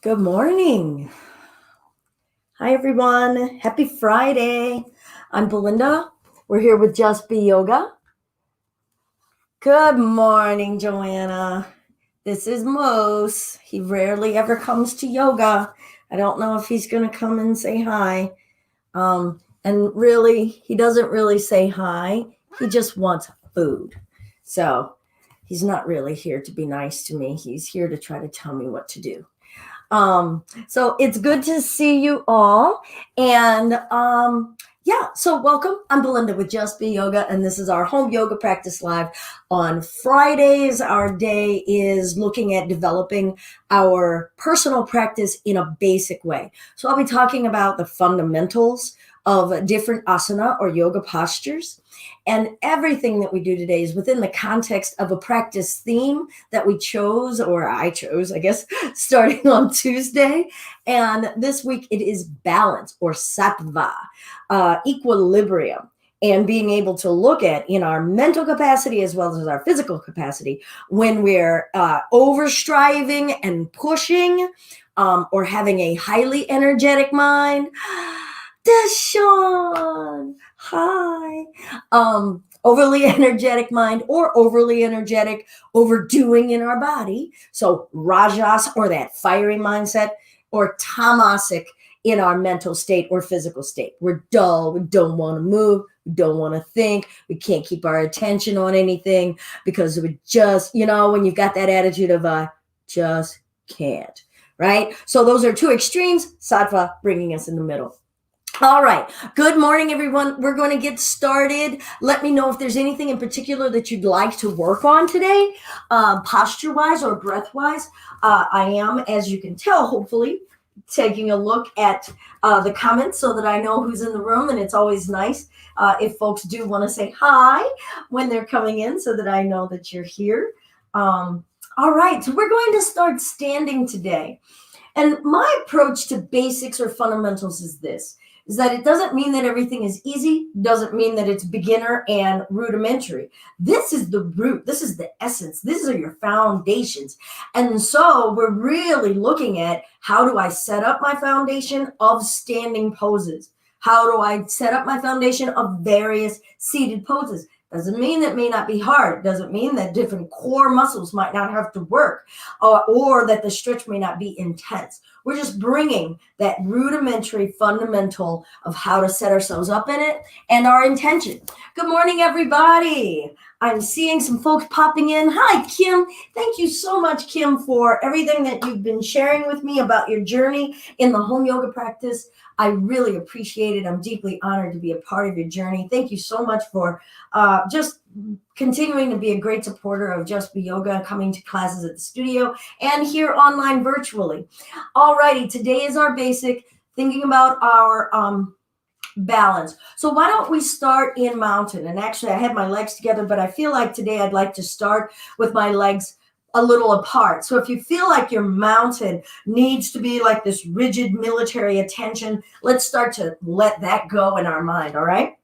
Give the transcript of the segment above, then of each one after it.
Good morning. Hi, everyone. Happy Friday. I'm Belinda. We're here with Just Be Yoga. Good morning, Joanna. This is Mose. He rarely ever comes to yoga. I don't know if he's going to come and say hi. And really, he doesn't really say hi. He just wants food. So he's not really here to be nice to me. He's here to try to tell me what to do. So it's good to see you all. And yeah, so welcome. I'm Belinda with Just Be Yoga, and this is our home yoga practice live on Fridays. Our day is looking at developing our personal practice in a basic way. So I'll be talking about the fundamentals of different asana or yoga postures. And everything that we do today is within the context of a practice theme that we chose, or I chose, I guess, starting on Tuesday. And this week it is balance or sattva, equilibrium, and being able to look at in our mental capacity as well as our physical capacity when we're over striving and pushing, or having a highly energetic mind. Deshawn, hi. Overly energetic mind or overly energetic overdoing in our body. So rajas, or that fiery mindset, or tamasic in our mental state or physical state. We're dull. We don't want to move. We don't want to think. We can't keep our attention on anything because we just, when you've got that attitude of just can't, right? So those are two extremes. Sattva bringing us in the middle. All right. Good morning, everyone. We're going to get started. Let me know if there's anything in particular that you'd like to work on today, posture-wise or breath-wise. I am, as you can tell, hopefully, taking a look at the comments so that I know who's in the room. And it's always nice if folks do want to say hi when they're coming in so that I know that you're here. All right. So we're going to start standing today. And my approach to basics or fundamentals is this. Is that it doesn't mean that everything is easy, doesn't mean that it's beginner and rudimentary. This is the root, this is the essence, these are your foundations. And so we're really looking at, how do I set up my foundation of standing poses? How do I set up my foundation of various seated poses? Doesn't mean that may not be hard. Doesn't mean that different core muscles might not have to work, or that the stretch may not be intense. We're just bringing that rudimentary fundamental of how to set ourselves up in it and our intention. Good morning, everybody. I'm seeing some folks popping in. Hi, Kim. Thank you so much, Kim, for everything that you've been sharing with me about your journey in the home yoga practice. I really appreciate it. I'm deeply honored to be a part of your journey. Thank you so much for just continuing to be a great supporter of Just Be Yoga, coming to classes at the studio and here online virtually. All righty, today is our basic, thinking about our balance. So why don't we start in mountain? And actually, I had my legs together, but I feel like today I'd like to start with my legs a little apart. So if you feel like your mountain needs to be like this rigid military attention, let's start to let that go in our mind, all right?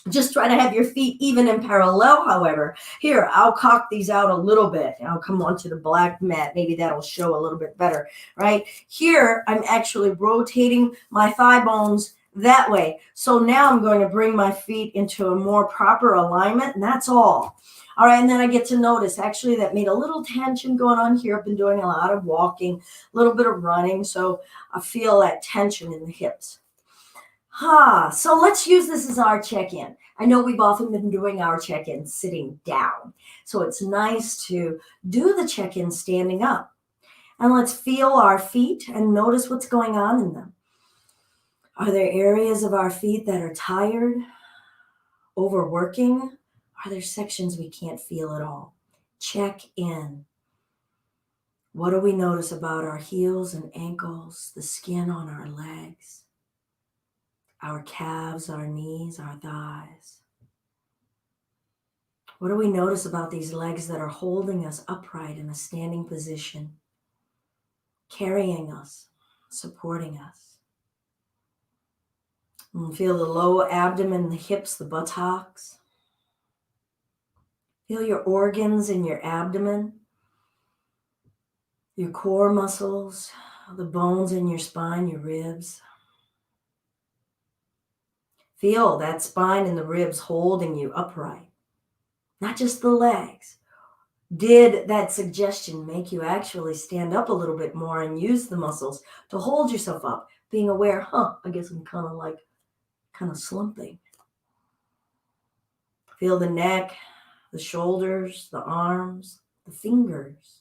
Just try to have your feet even in parallel, however. Here, I'll cock these out a little bit. I'll come onto the black mat. Maybe that'll show a little bit better, right? Here, I'm actually rotating my thigh bones that way. So now I'm going to bring my feet into a more proper alignment, and that's all. All right, and then I get to notice, actually, that made a little tension going on here. I've been doing a lot of walking, a little bit of running, so I feel that tension in the hips. So let's use this as our check-in. I know we've often been doing our check-in sitting down, so it's nice to do the check-in standing up. And let's feel our feet and notice what's going on in them. Are there areas of our feet that are tired, overworking? Are there sections we can't feel at all? Check in. What do we notice about our heels and ankles, the skin on our legs, our calves, our knees, our thighs? What do we notice about these legs that are holding us upright in a standing position, carrying us, supporting us? And feel the low abdomen, the hips, the buttocks. Feel your organs in your abdomen, your core muscles, The bones in your spine, your ribs. Feel that spine and the ribs holding you upright, not just the legs. Did that suggestion make you actually stand up a little bit more and use the muscles to hold yourself up, being aware, I guess I'm kind of slumping. Feel the neck, the shoulders, the arms, the fingers.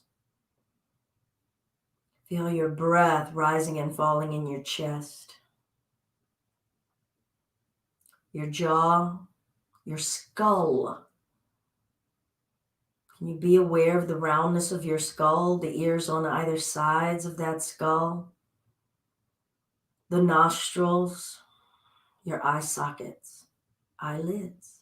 Feel your breath rising and falling in your chest, your jaw, your skull. Can you be aware of the roundness of your skull, the ears on either sides of that skull, the nostrils, your eye sockets, eyelids?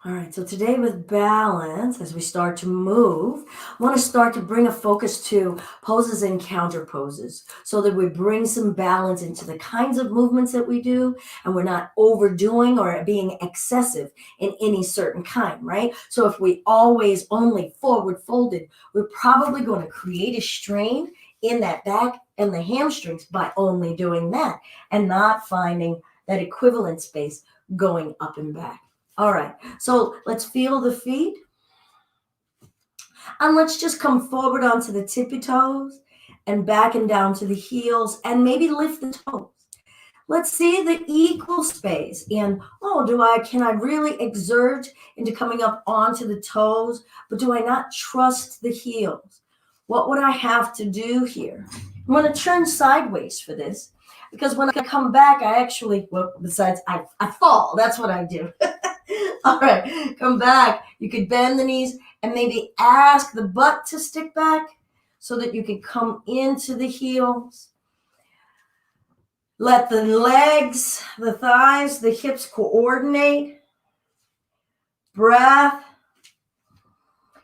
All right, so today with balance, as we start to move, I want to start to bring a focus to poses and counter poses so that we bring some balance into the kinds of movements that we do and we're not overdoing or being excessive in any certain kind, right? So if we always only forward folded, we're probably going to create a strain in that back and the hamstrings by only doing that and not finding that equivalent space going up and back. All right, so let's feel the feet. And let's just come forward onto the tippy toes and back and down to the heels and maybe lift the toes. Let's see the equal space in, can I really exert into coming up onto the toes, but do I not trust the heels? What would I have to do here? I'm going to turn sideways for this because when I come back, I actually, besides I fall, that's what I do. All right, come back. You could bend the knees and maybe ask the butt to stick back so that you can come into the heels. Let the legs, the thighs, the hips coordinate. Breath.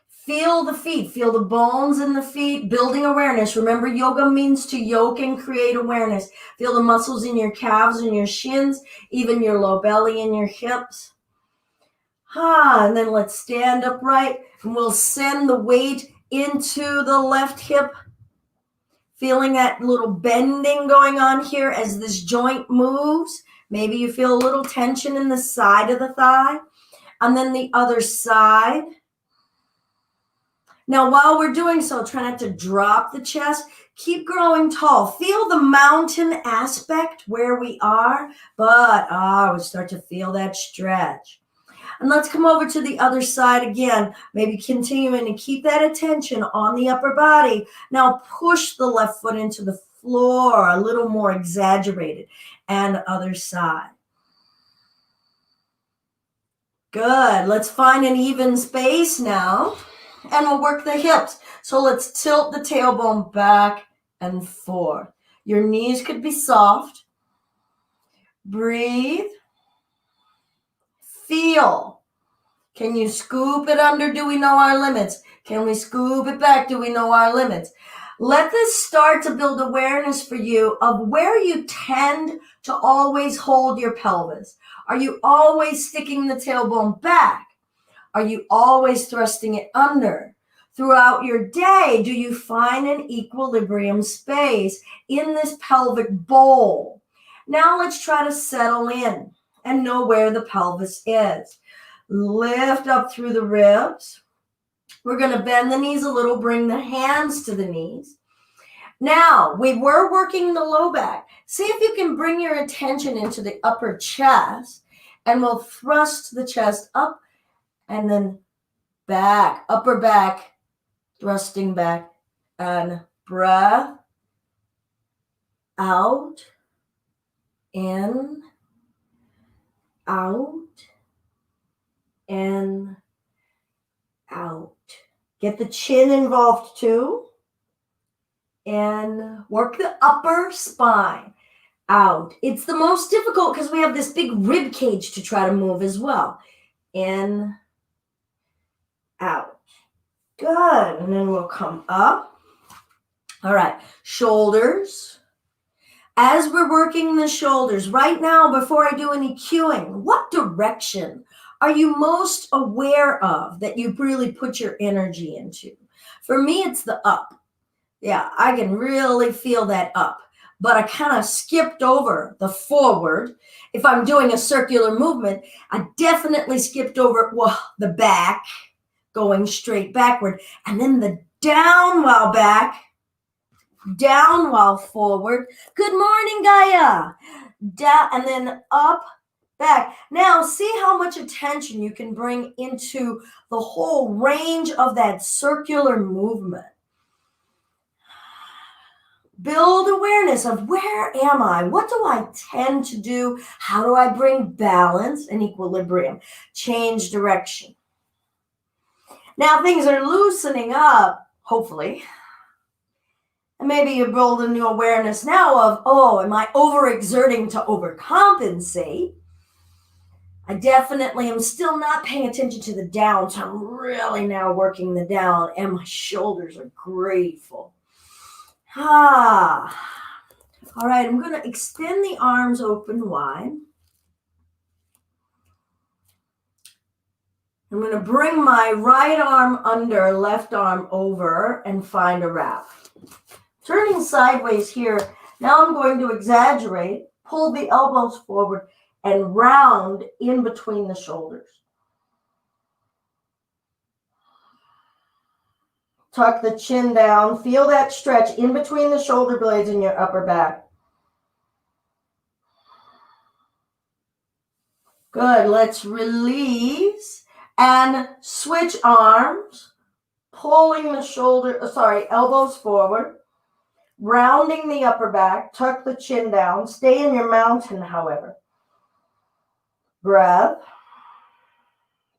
Feel the feet. Feel the bones in the feet. Building awareness. Remember, yoga means to yoke and create awareness. Feel the muscles in your calves and your shins, even your low belly and your hips. And then let's stand upright and we'll send the weight into the left hip. Feeling that little bending going on here as this joint moves. Maybe you feel a little tension in the side of the thigh. And then the other side. Now, while we're doing so, try not to drop the chest. Keep growing tall. Feel the mountain aspect where we are. But we start to feel that stretch. And let's come over to the other side again, maybe continuing to keep that attention on the upper body. Now push the left foot into the floor, a little more exaggerated, and other side. Good. Let's find an even space now, and we'll work the hips. So let's tilt the tailbone back and forth. Your knees could be soft. Breathe. Feel. Can you scoop it under? Do we know our limits? Can we scoop it back? Do we know our limits? Let this start to build awareness for you of where you tend to always hold your pelvis. Are you always sticking the tailbone back? Are you always thrusting it under? Throughout your day, do you find an equilibrium space in this pelvic bowl? Now let's try to settle in and know where the pelvis is. Lift up through the ribs. We're going to bend the knees a little, bring the hands to the knees. Now, we were working the low back. See if you can bring your attention into the upper chest, and we'll thrust the chest up and then back, upper back, thrusting back, and breath out, in, out, in, out. Get the chin involved too. And work the upper spine out. It's the most difficult because we have this big rib cage to try to move as well. In, out. Good. And then we'll come up. All right. Shoulders. As we're working the shoulders, right now, before I do any cueing, what direction are you most aware of that you really put your energy into? For me, it's the up. Yeah, I can really feel that up. But I kind of skipped over the forward. If I'm doing a circular movement, I definitely skipped over the back, going straight backward, and then the down while back, down while forward. Good morning, Gaia. Down and then up, back. Now, see how much attention you can bring into the whole range of that circular movement. Build awareness of where am I? What do I tend to do? How do I bring balance and equilibrium? Change direction. Now things are loosening up, hopefully. And maybe you build a new awareness now of, oh, am I overexerting to overcompensate? I definitely am still not paying attention to the down, so I'm really now working the down, and my shoulders are grateful. All right, I'm going to extend the arms open wide. I'm going to bring my right arm under, left arm over, and find a wrap. Turning sideways here, now I'm going to exaggerate, pull the elbows forward, and round in between the shoulders. Tuck the chin down. Feel that stretch in between the shoulder blades and your upper back. Good. Let's release and switch arms, pulling the elbows forward, rounding the upper back, tuck the chin down. Stay in your mountain, however. Breath.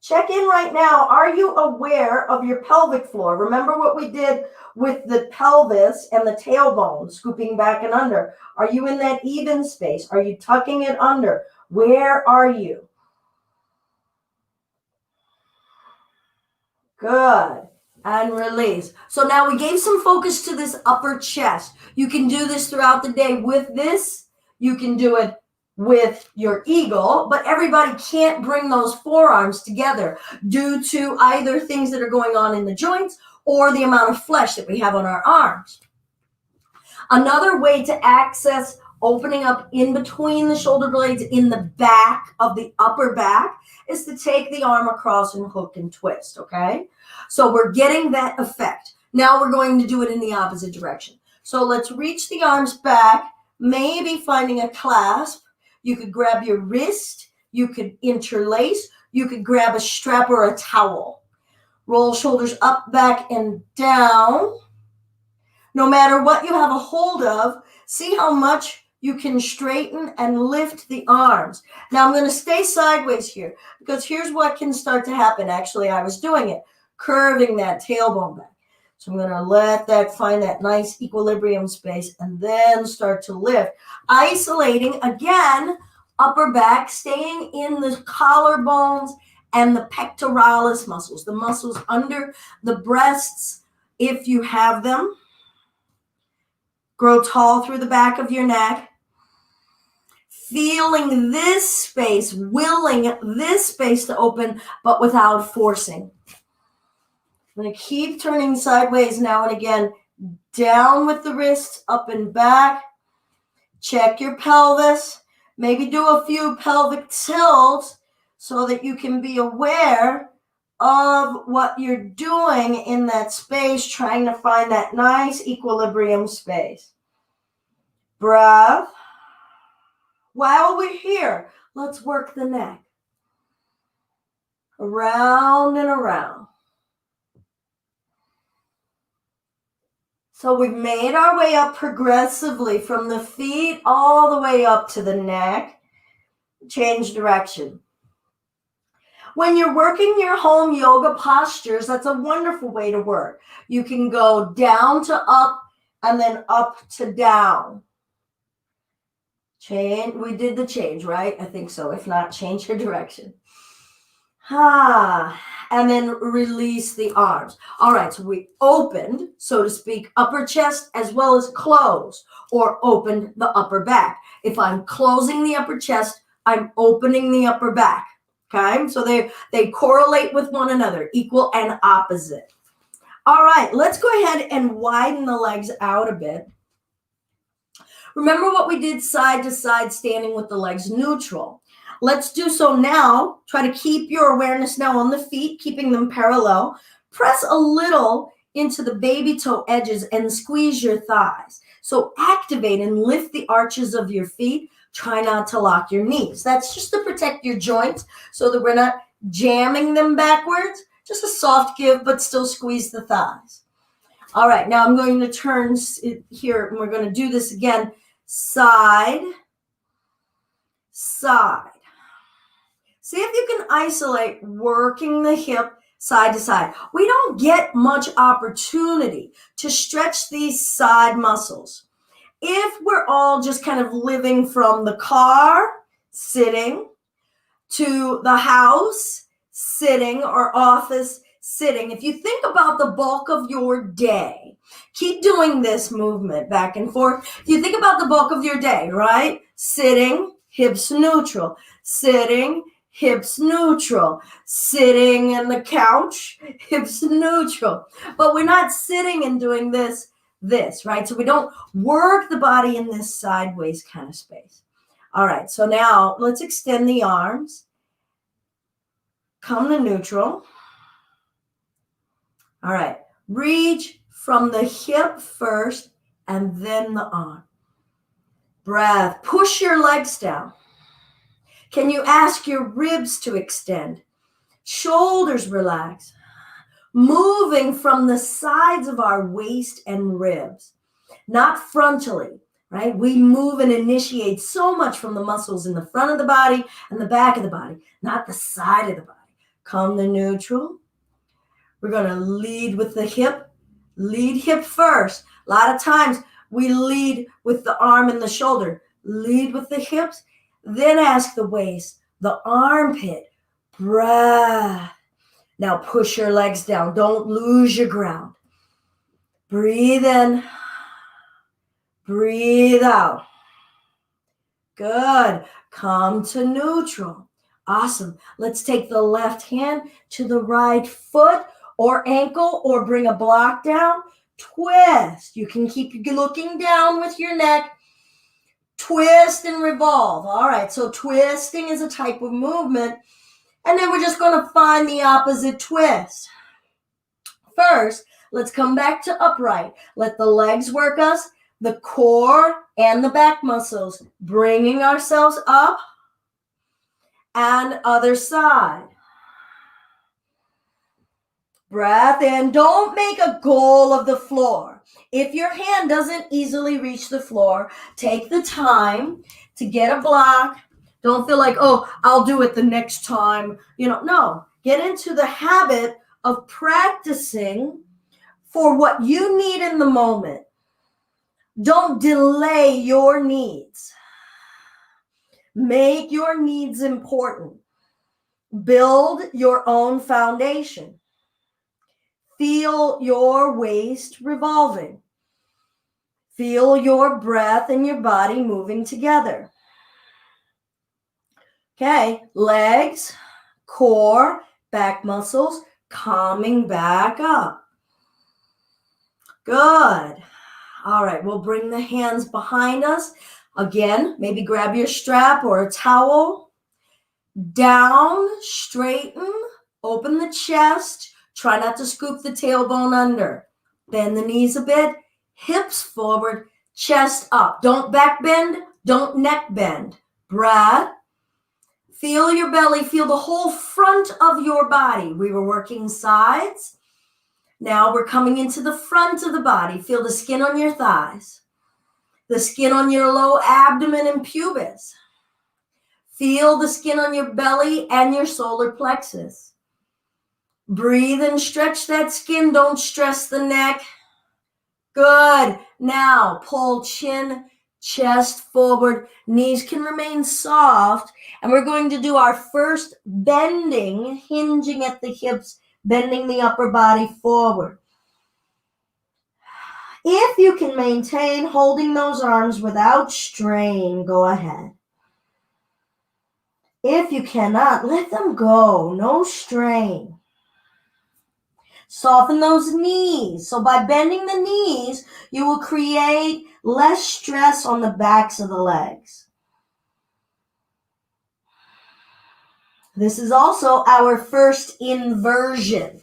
Check in right now. Are you aware of your pelvic floor? Remember what we did with the pelvis and the tailbone, scooping back and under. Are you in that even space? Are you tucking it under? Where are you? Good. And release. So now we gave some focus to this upper chest. You can do this throughout the day with this. You can do it with your eagle, but everybody can't bring those forearms together due to either things that are going on in the joints or the amount of flesh that we have on our arms. Another way to access opening up in between the shoulder blades in the back of the upper back is to take the arm across and hook and twist, okay? So we're getting that effect. Now we're going to do it in the opposite direction. So let's reach the arms back, maybe finding a clasp. You could grab your wrist, you could interlace, you could grab a strap or a towel. Roll shoulders up, back, and down. No matter what you have a hold of, see how much you can straighten and lift the arms. Now I'm going to stay sideways here because here's what can start to happen. Actually, I was doing it, curving that tailbone back. So I'm going to let that find that nice equilibrium space and then start to lift. Isolating, again, upper back, staying in the collarbones and the pectoralis muscles, the muscles under the breasts, if you have them. Grow tall through the back of your neck. Feeling this space, willing this space to open, but without forcing. I'm going to keep turning sideways now and again, down with the wrists, up and back. Check your pelvis. Maybe do a few pelvic tilts so that you can be aware of what you're doing in that space, trying to find that nice equilibrium space. Breath. While we're here, let's work the neck. Around and around. So we've made our way up progressively from the feet all the way up to the neck. Change direction. When you're working your home yoga postures, that's a wonderful way to work. You can go down to up and then up to down. Change. We did the change, right? I think so. If not, change your direction. And then release the arms. All right, so we opened, so to speak, upper chest as well as closed or opened the upper back. If I'm closing the upper chest, I'm opening the upper back. Okay, so they correlate with one another, equal and opposite. All right, let's go ahead and widen the legs out a bit. Remember what we did side to side, standing with the legs neutral. Let's do so now. Try to keep your awareness now on the feet, keeping them parallel. Press a little into the baby toe edges and squeeze your thighs. So activate and lift the arches of your feet. Try not to lock your knees. That's just to protect your joints so that we're not jamming them backwards. Just a soft give, but still squeeze the thighs. All right, now I'm going to turn here, and we're going to do this again. Side, side. See if you can isolate working the hip side to side. We don't get much opportunity to stretch these side muscles. If we're all just kind of living from the car, sitting, to the house, sitting, or office, sitting, if you think about the bulk of your day, keep doing this movement back and forth. If you think about the bulk of your day, right? Sitting, hips neutral. Sitting, hips neutral. Sitting on the couch, hips neutral. But we're not sitting and doing this, right? So we don't work the body in this sideways kind of space. All right, so now let's extend the arms. Come to neutral. All right, reach from the hip first and then the arm. Breath, push your legs down. Can you ask your ribs to extend? Shoulders relax. Moving from the sides of our waist and ribs, not frontally, right? We move and initiate so much from the muscles in the front of the body and the back of the body, not the side of the body. Come to neutral. We're going to lead with the hip. Lead hip first. A lot of times we lead with the arm and the shoulder. Lead with the hips. Then ask the waist, the armpit. Breath. Now push your legs down. Don't lose your ground. Breathe in. Breathe out. Good. Come to neutral. Awesome. Let's take the left hand to the right foot or ankle, or bring a block down. Twist. You can keep looking down with your neck. Twist and revolve. All right, so twisting is a type of movement. And then we're just going to find the opposite twist. First, let's come back to upright. Let the legs work us, the core and the back muscles, bringing ourselves up. And other side. Breath in. Don't make a goal of the floor. If your hand doesn't easily reach the floor, take the time to get a block. Don't feel like, oh, I'll do it the next time. No. Get into the habit of practicing for what you need in the moment. Don't delay your needs. Make your needs important. Build your own foundation. Feel your waist revolving. Feel your breath and your body moving together. Okay, legs, core, back muscles, coming back up. Good. All right, we'll bring the hands behind us. Again, maybe grab your strap or a towel. Down, straighten, open the chest. Try not to scoop the tailbone under. Bend the knees a bit. Hips forward, chest up. Don't back bend. Don't neck bend. Breath. Feel your belly. Feel the whole front of your body. We were working sides. Now we're coming into the front of the body. Feel the skin on your thighs. The skin on your low abdomen and pubis. Feel the skin on your belly and your solar plexus. Breathe and stretch that skin. Don't stress the neck. Good. Now pull chin, chest forward. Knees can remain soft. And we're going to do our first bending, hinging at the hips, bending the upper body forward. If you can maintain holding those arms without strain, go ahead. If you cannot, let them go. No strain. Soften those knees. So by bending the knees, you will create less stress on the backs of the legs. This is also our first inversion.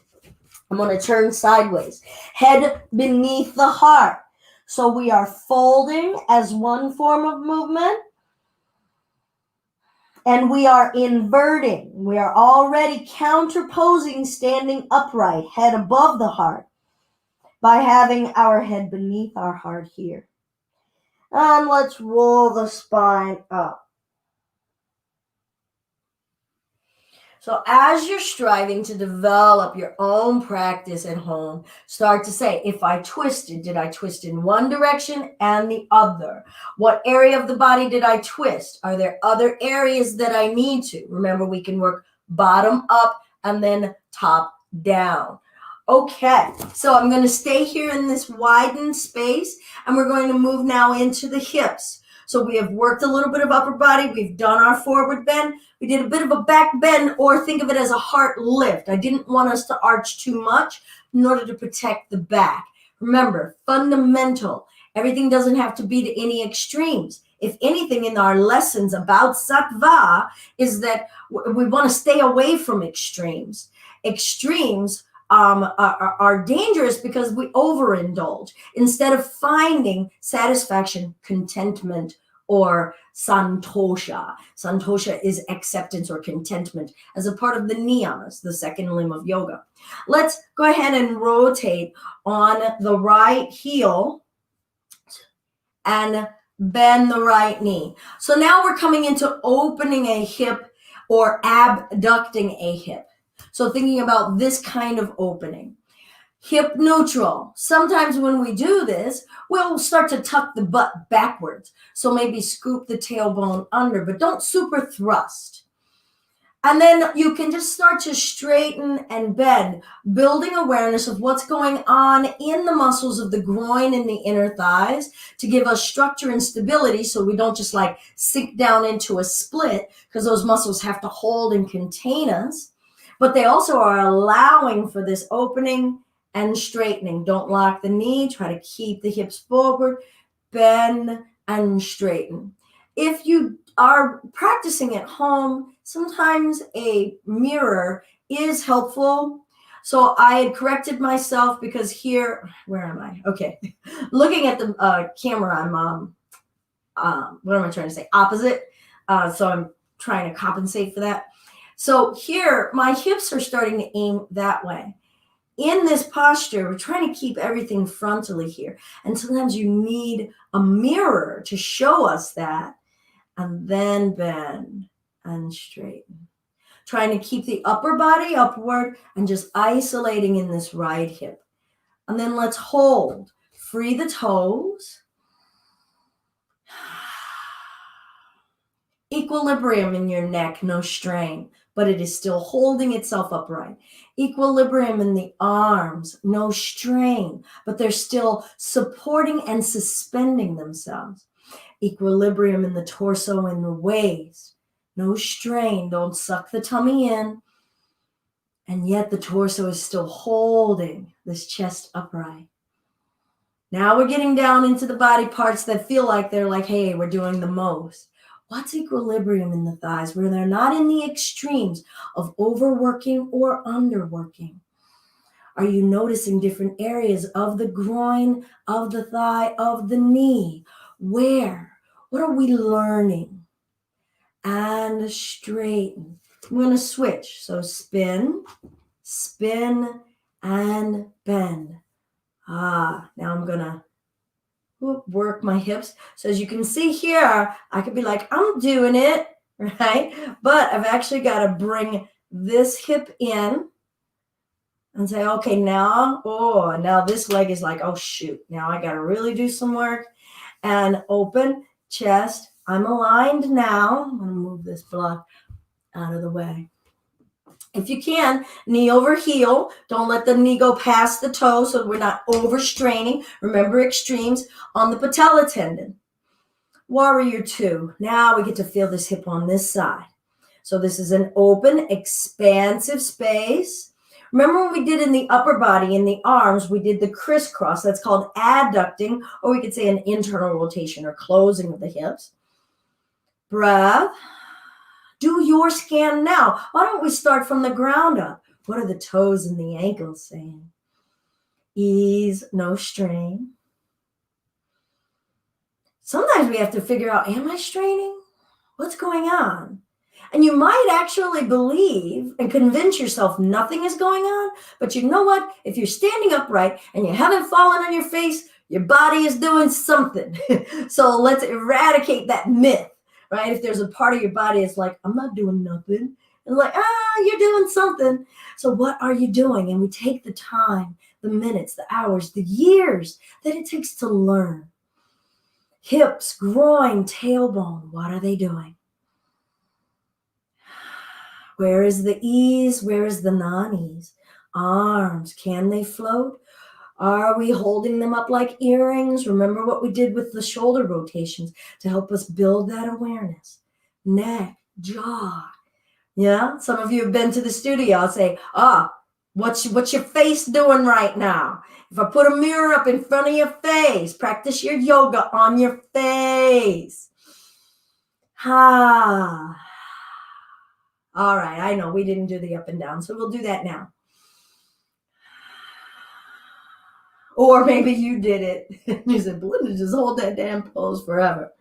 I'm going to turn sideways. Head beneath the heart. So we are folding as one form of movement, and we are inverting. We are already counterposing, standing upright, head above the heart, by having our head beneath our heart here. And let's roll the spine up. So as you're striving to develop your own practice at home, start to say, if I twisted, did I twist in one direction and the other? What area of the body did I twist? Are there other areas that I need to? Remember, we can work bottom up and then top down. Okay, so I'm going to stay here in this widened space, and we're going to move now into the hips. So we have worked a little bit of upper body. We've done our forward bend. We did a bit of a back bend, or think of it as a heart lift. I didn't want us to arch too much in order to protect the back. Remember, fundamental. Everything doesn't have to be to any extremes. If anything, in our lessons about sattva is that we want to stay away from extremes. Extremes are dangerous because we overindulge instead of finding satisfaction, contentment, or santosha. Santosha is acceptance or contentment as a part of the niyamas, the second limb of yoga. Let's go ahead and rotate on the right heel and bend the right knee. So now we're coming into opening a hip or abducting a hip. So thinking about this kind of opening. Hip neutral. Sometimes when we do this, we'll start to tuck the butt backwards. So maybe scoop the tailbone under, but don't super thrust. And then you can just start to straighten and bend, building awareness of what's going on in the muscles of the groin and the inner thighs to give us structure and stability so we don't just like sink down into a split, because those muscles have to hold and contain us. But they also are allowing for this opening and straightening. Don't lock the knee. Try to keep the hips forward, bend and straighten. If you are practicing at home, sometimes a mirror is helpful. So I had corrected myself because here, where am I? Okay. Looking at the camera, I'm, what am I trying to say? Opposite. So I'm trying to compensate for that. So here, my hips are starting to aim that way. In this posture, we're trying to keep everything frontally here. And sometimes you need a mirror to show us that. And then bend and straighten. Trying to keep the upper body upward and just isolating in this right hip. And then let's hold. Free the toes. Equilibrium in your neck, no strain, but it is still holding itself upright. Equilibrium in the arms, no strain, but they're still supporting and suspending themselves. Equilibrium in the torso and the waist, no strain, don't suck the tummy in, and yet the torso is still holding this chest upright. Now we're getting down into the body parts that feel like they're like, hey, we're doing the most. What's equilibrium in the thighs where they're not in the extremes of overworking or underworking? Are you noticing different areas of the groin, of the thigh, of the knee? Where? What are we learning? And straighten. I'm going to switch. So spin, spin, and bend. Now I'm going to work my hips. So as you can see here, I could be like, I'm doing it, right? But I've actually got to bring this hip in and say, okay, now this leg is like, oh shoot, now I got to really do some work. And open, chest. I'm aligned now. I'm going to move this block out of the way. If you can, knee over heel. Don't let the knee go past the toe so we're not overstraining. Remember extremes on the patella tendon. Warrior two. Now we get to feel this hip on this side. So this is an open, expansive space Remember when we did in the upper body, in the arms, we did the crisscross. That's called adducting, or we could say an internal rotation or closing of the hips. Breath. Do your scan now. Why don't we start from the ground up? What are the toes and the ankles saying? Ease, no strain. Sometimes we have to figure out, am I straining? What's going on? And you might actually believe and convince yourself nothing is going on, but you know what? If you're standing upright and you haven't fallen on your face, your body is doing something. So let's eradicate that myth, right? If there's a part of your body that's like, I'm not doing nothing, and like, you're doing something. So what are you doing? And we take the time, the minutes, the hours, the years that it takes to learn. Hips, groin, tailbone, what are they doing? Where is the ease? Where is the non-ease? Arms, can they float? Are we holding them up like earrings? Remember what we did with the shoulder rotations to help us build that awareness. Neck, jaw. Yeah, some of you have been to the studio. I'll say, what's your face doing right now? If I put a mirror up in front of your face, practice your yoga on your face. All right, I know we didn't do the up and down, so we'll do that now. Or maybe you did it. You said, Belinda, just hold that damn pose forever.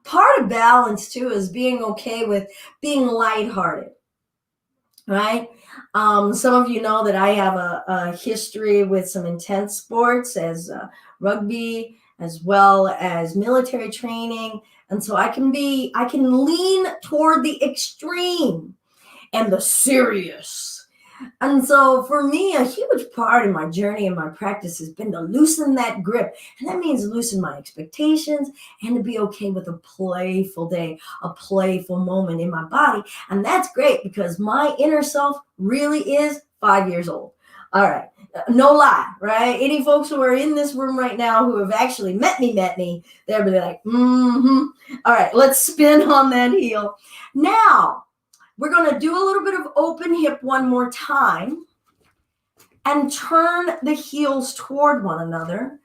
Part of balance, too, is being okay with being lighthearted, right? Some of you know that I have a history with some intense sports as rugby, as well as military training. And so I can lean toward the extreme and the serious. And so for me, a huge part of my journey and my practice has been to loosen that grip. And that means loosen my expectations and to be okay with a playful day, a playful moment in my body. And that's great because my inner self really is 5 years old. All right. No lie, right? Any folks who are in this room right now who have actually met me, they'll be like, All right, let's spin on that heel. Now, we're going to do a little bit of open hip one more time and turn the heels toward one another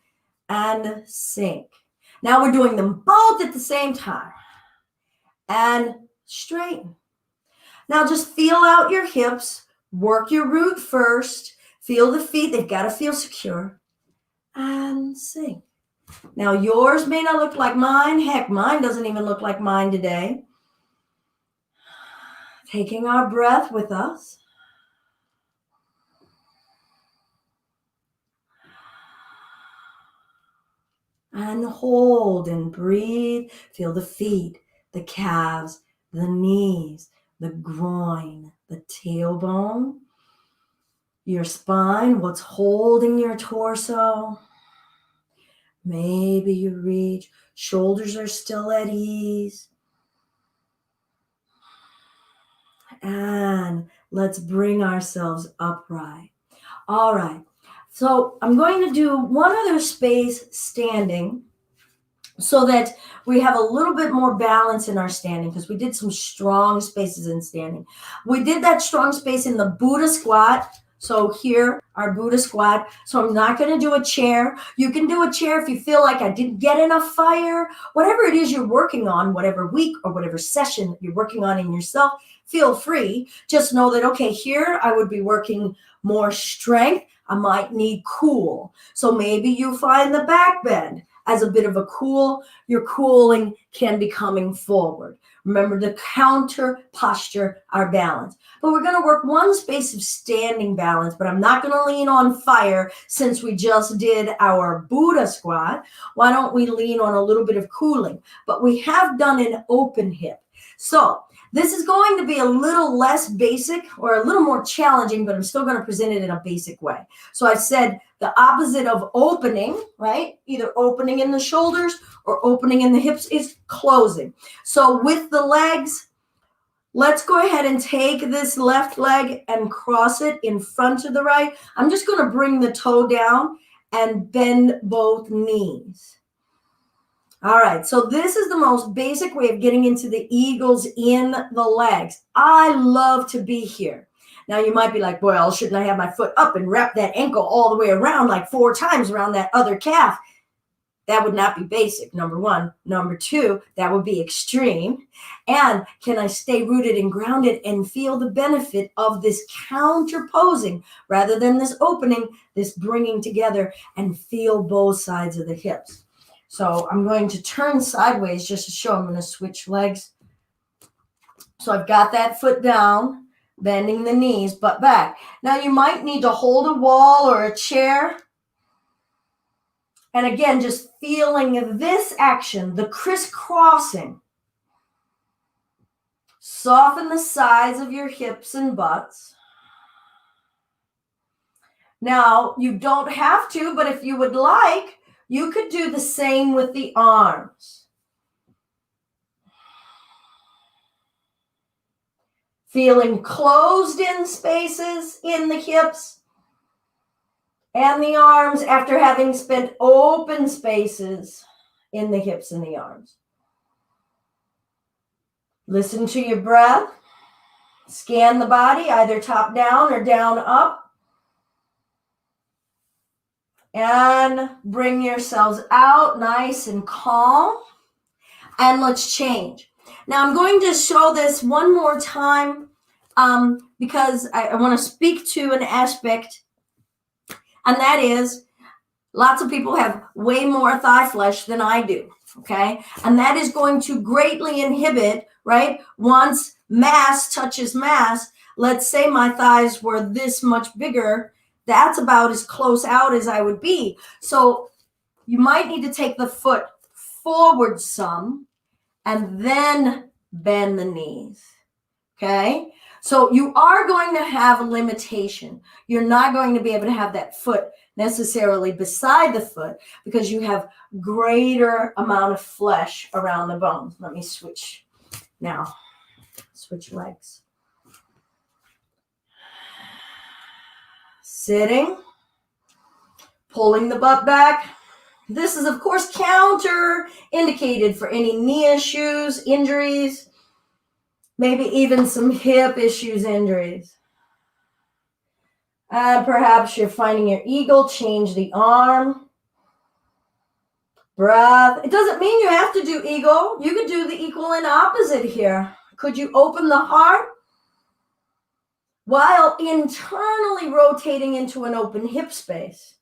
and sink. Now we're doing them both at the same time and straighten. Now just feel out your hips, work your root first, feel the feet, they've got to feel secure, and sink. Now yours may not look like mine. Heck, mine doesn't even look like mine today. Taking our breath with us. And hold and breathe. Feel the feet, the calves, the knees, the groin, the tailbone, your spine, what's holding your torso. Maybe you reach, shoulders are still at ease. And let's bring ourselves upright. All right. So I'm going to do one other space standing so that we have a little bit more balance in our standing because we did some strong spaces in standing. We did that strong space in the Buddha squat. So here, our Buddha squat. So I'm not going to do a chair. You can do a chair if you feel like I didn't get enough fire. Whatever it is you're working on, whatever week or whatever session you're working on in yourself, feel free. Just know that, okay, here I would be working more strength. I might need cool. So maybe you find the back bend as a bit of a cool. Your cooling can be coming forward. Remember to counter posture our balance. But we're going to work one space of standing balance, but I'm not going to lean on fire since we just did our Buddha squat. Why don't we lean on a little bit of cooling? But we have done an open hip. So this is going to be a little less basic or a little more challenging, but I'm still going to present it in a basic way. So I said the opposite of opening, right? Either opening in the shoulders or opening in the hips is closing. So with the legs, let's go ahead and take this left leg and cross it in front of the right. I'm just going to bring the toe down and bend both knees. All right, so this is the most basic way of getting into the eagles in the legs. I love to be here. Now you might be like, well, shouldn't I have my foot up and wrap that ankle all the way around like 4 times around that other calf? That would not be basic, number one. Number two, that would be extreme. And can I stay rooted and grounded and feel the benefit of this counterposing rather than this opening, this bringing together, and feel both sides of the hips? So I'm going to turn sideways just to show. I'm going to switch legs. So I've got that foot down, bending the knees, butt back. Now you might need to hold a wall or a chair. And again, just feeling this action, the crisscrossing. Soften the sides of your hips and butts. Now, you don't have to, but if you would like, you could do the same with the arms. Feeling closed in spaces in the hips and the arms after having spent open spaces in the hips and the arms. Listen to your breath. Scan the body, either top down or down up. And bring yourselves out nice and calm. And let's change. Now I'm going to show this one more time because I want to speak to an aspect, and that is lots of people have way more thigh flesh than I do, okay? And that is going to greatly inhibit, right? Once mass touches mass, let's say my thighs were this much bigger, that's about as close out as I would be. So you might need to take the foot forward some and then bend the knees, okay? So you are going to have a limitation. You're not going to be able to have that foot necessarily beside the foot because you have greater amount of flesh around the bones. Let me switch now. Switch legs. Sitting, pulling the butt back. This is, of course, counter-indicated for any knee issues, injuries, maybe even some hip issues, injuries. Perhaps you're finding your eagle, change the arm. Breath. It doesn't mean you have to do eagle. You could do the equal and opposite here. Could you open the heart while internally rotating into an open hip space?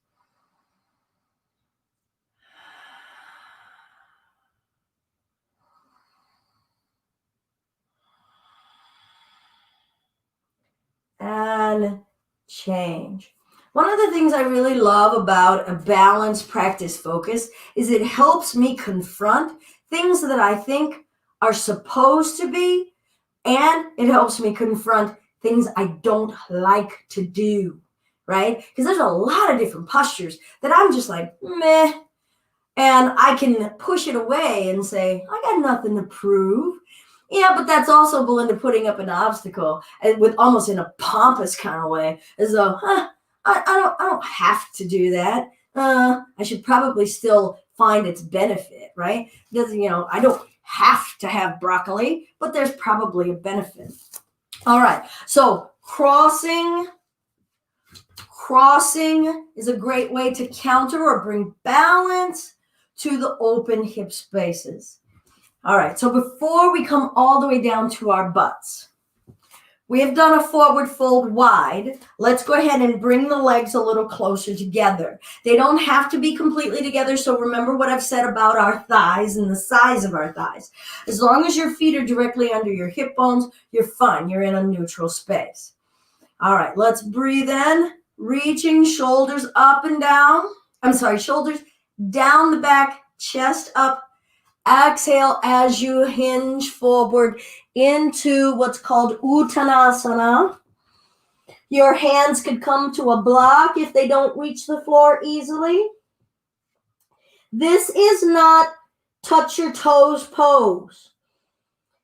And change. One of the things I really love about a balanced practice focus is it helps me confront things that I think are supposed to be, and it helps me confront things I don't like to do, right? Because there's a lot of different postures that I'm just like, meh, and I can push it away and say, I got nothing to prove. Yeah, but that's also Belinda putting up an obstacle and with almost in a pompous kind of way, as though, I don't have to do that. I should probably still find its benefit, right? Because, I don't have to have broccoli, but there's probably a benefit. All right, so crossing is a great way to counter or bring balance to the open hip spaces. All right, so before we come all the way down to our butts, we have done a forward fold wide. Let's go ahead and bring the legs a little closer together. They don't have to be completely together, so remember what I've said about our thighs and the size of our thighs. As long as your feet are directly under your hip bones, you're fine. You're in a neutral space. All right, let's breathe in, reaching shoulders up and down. Shoulders down the back, chest up. Exhale as you hinge forward into what's called Uttanasana. Your hands could come to a block if they don't reach the floor easily. This is not touch your toes pose.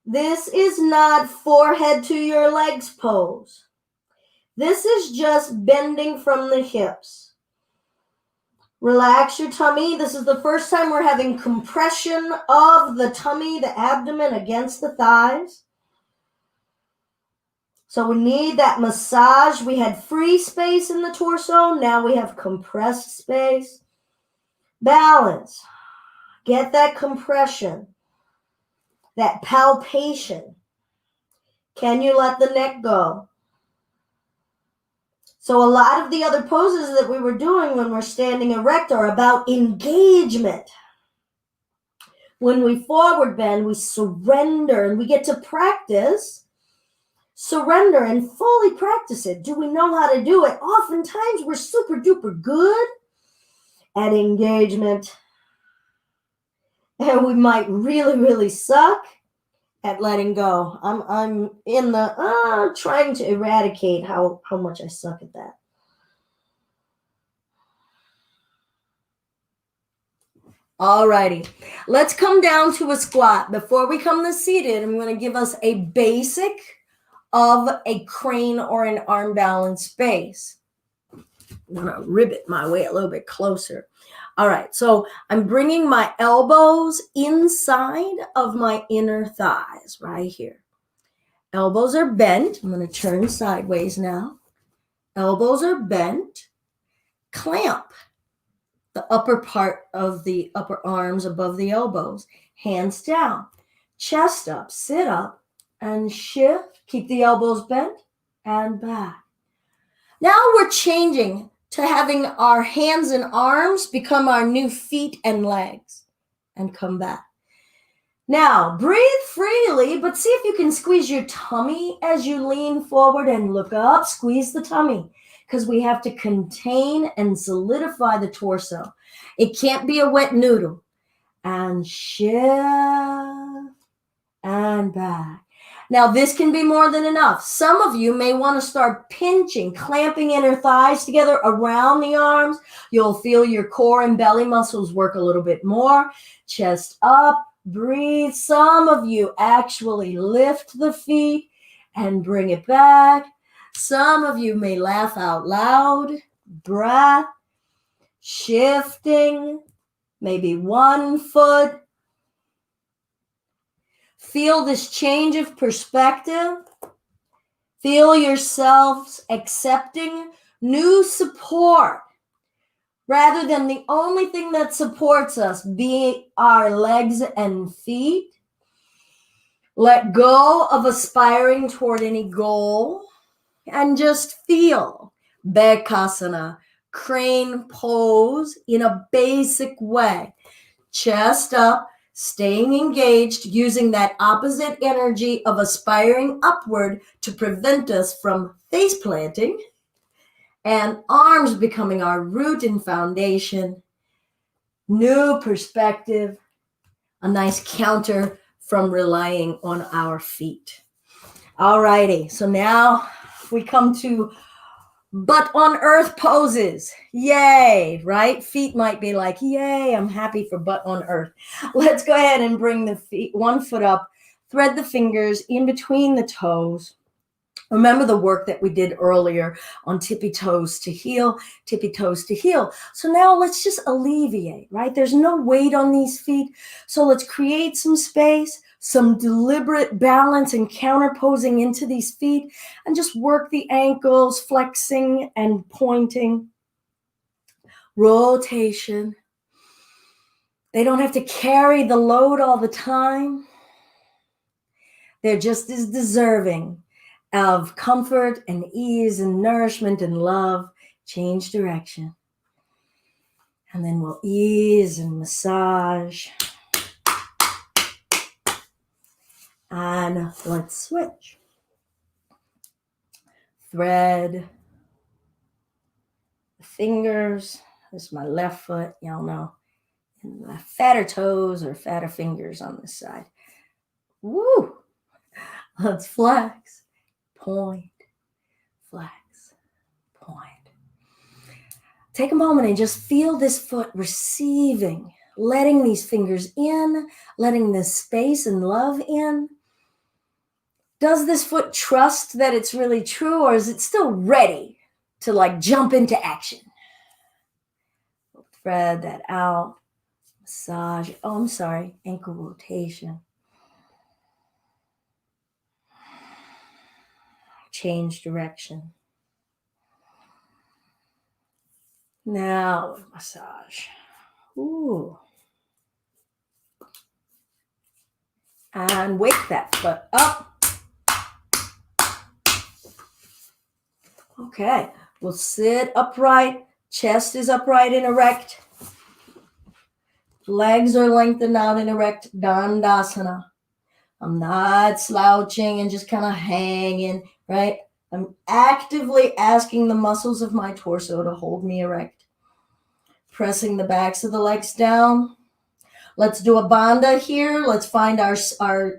This is not forehead to your legs pose. This is just bending from the hips. Relax your tummy. This is the first time we're having compression of the tummy, the abdomen against the thighs. So we need that massage. We had free space in the torso. Now we have compressed space. Balance. Get that compression, that palpation. Can you let the neck go? So a lot of the other poses that we were doing when we're standing erect are about engagement. When we forward bend, we surrender, and we get to practice surrender and fully practice it. Do we know how to do it? Oftentimes we're super duper good at engagement, and we might really, really suck at letting go. I'm in the trying to eradicate how much I suck at that. Alrighty, let's come down to a squat. Before we come to seated, I'm going to give us a basic of a crane or an arm balance base. I'm going to ribbit my way a little bit closer. All right, so I'm bringing my elbows inside of my inner thighs right here. Elbows are bent. I'm going to turn sideways now. Elbows are bent. Clamp the upper part of the upper arms above the elbows. Hands down. Chest up. Sit up and shift. Keep the elbows bent and back. Now we're changing to having our hands and arms become our new feet and legs, and come back. Now, breathe freely, but see if you can squeeze your tummy as you lean forward and look up. Squeeze the tummy, because we have to contain and solidify the torso. It can't be a wet noodle. And shift and back. Now, this can be more than enough. Some of you may want to start pinching, clamping inner thighs together around the arms. You'll feel your core and belly muscles work a little bit more. Chest up, breathe. Some of you actually lift the feet and bring it back. Some of you may laugh out loud. Breath, shifting, maybe one foot. Feel this change of perspective. Feel yourselves accepting new support rather than the only thing that supports us being our legs and feet. Let go of aspiring toward any goal and just feel Bekasana, crane pose in a basic way. Chest up. Staying engaged, using that opposite energy of aspiring upward to prevent us from face planting, and arms becoming our root and foundation. New perspective, a nice counter from relying on our feet. All righty, so now we come to butt on earth poses. Yay, right? Feet might be like, yay, I'm happy for butt on earth. Let's go ahead and bring the feet, one foot up, thread the fingers in between the toes. Remember the work that we did earlier on tippy toes to heel, tippy toes to heel. So now let's just alleviate, right? There's no weight on these feet. So let's create some space, some deliberate balance and counterposing into these feet, and just work the ankles, flexing and pointing. Rotation. They don't have to carry the load all the time. They're just as deserving of comfort and ease and nourishment and love. Change direction. And then we'll ease and massage. And let's switch. Thread the fingers. This is my left foot, y'all know. And my fatter toes or fatter fingers on this side. Woo! Let's flex. Point. Flex. Point. Take a moment and just feel this foot receiving, letting these fingers in, letting this space and love in. Does this foot trust that it's really true, or is it still ready to like jump into action? Spread that out. Massage. Oh, I'm sorry. Ankle rotation. Change direction. Now massage. Ooh. And wake that foot up. Okay. We'll sit upright. Chest is upright and erect. Legs are lengthened out and erect. Dandasana. I'm not slouching and just kind of hanging, right? I'm actively asking the muscles of my torso to hold me erect. Pressing the backs of the legs down. Let's do a bandha here. Let's find our